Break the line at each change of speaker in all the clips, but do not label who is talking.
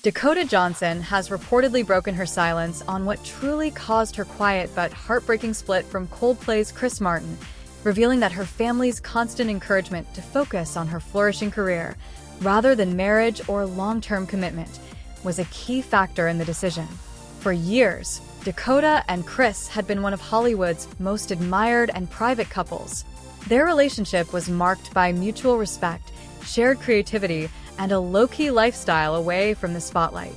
Dakota Johnson has reportedly broken her silence on what truly caused her quiet but heartbreaking split from Coldplay's ChrisMartin, revealing that her family's constant encouragement to focus on her flourishing career, rather than marriage or long-term commitment, was a key factor in the decision. For years, Dakota and Chris had been one of Hollywood's most admired and private couples. Their relationship was marked by mutual respect, shared creativity, and a low-key lifestyle away from the spotlight.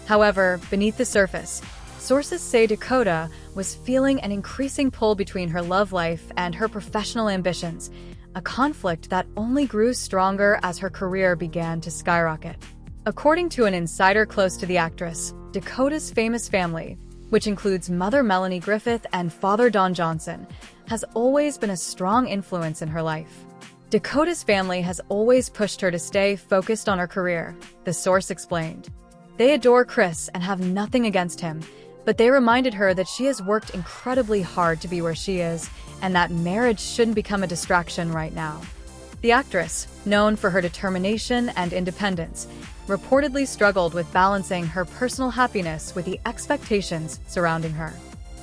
However, beneath the surface, sources say Dakota was feeling an increasing pull between her love life and her professional ambitions, a conflict that only grew stronger as her career began to skyrocket. According to an insider close to the actress, Dakota's famous family, which includes mother Melanie Griffith and father Don Johnson, has always been a strong influence in her life. Dakota's family has always pushed her to stay focused on her career, the source explained. They adore Chris and have nothing against him, but they reminded her that she has worked incredibly hard to be where she is, and that marriage shouldn't become a distraction right now. The actress, known for her determination and independence, reportedly struggled with balancing her personal happiness with the expectations surrounding her.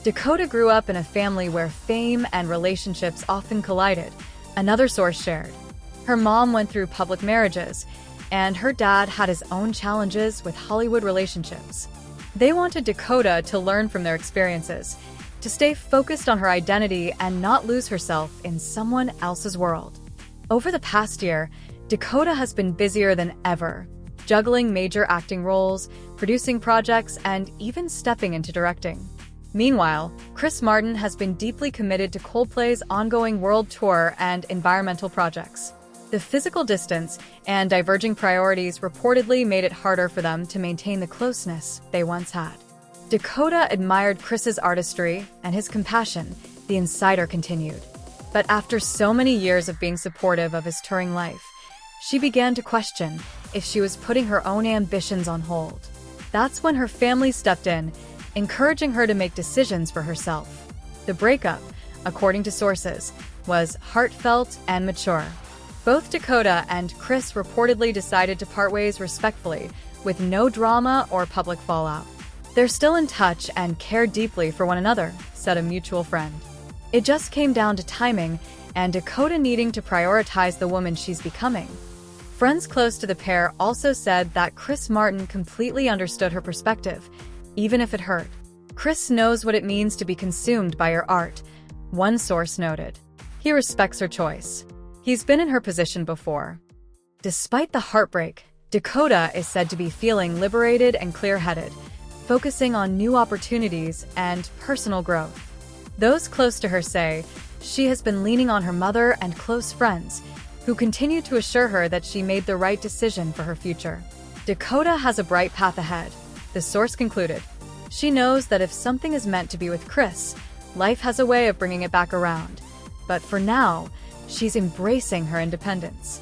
Dakota grew up in a family where fame and relationships often collided, another source shared. Her mom went through public marriages, and her dad had his own challenges with Hollywood relationships. They wanted Dakota to learn from their experiences, to stay focused on her identity and not lose herself in someone else's world. Over the past year, Dakota has been busier than ever, juggling major acting roles, producing projects, and even stepping into directing. Meanwhile, ChrisMartin has been deeply committed to Coldplay's ongoing world tour and environmental projects. The physical distance and diverging priorities reportedly made it harder for them to maintain the closeness they once had. Dakota admired Chris's artistry and his compassion, the insider continued. But after so many years of being supportive of his touring life, she began to question if she was putting her own ambitions on hold. That's when her family stepped in, encouraging her to make decisions for herself. The breakup, according to sources, was heartfelt and mature. Both Dakota and Chris reportedly decided to part ways respectfully, with no drama or public fallout. They're still in touch and care deeply for one another, said a mutual friend. It just came down to timing and Dakota needing to prioritize the woman she's becoming. Friends close to the pair also said that ChrisMartin completely understood her perspective, even if it hurt. Chris knows what it means to be consumed by your art, one source noted. He respects her choice. He's been in her position before. Despite the heartbreak, Dakota is said to be feeling liberated and clear-headed, focusing on new opportunities and personal growth. Those close to her say she has been leaning on her mother and close friends, who continue to assure her that she made the right decision for her future. Dakota has a bright path ahead, the source concluded. She knows that if something is meant to be with Chris, life has a way of bringing it back around. But for now, she's embracing her independence.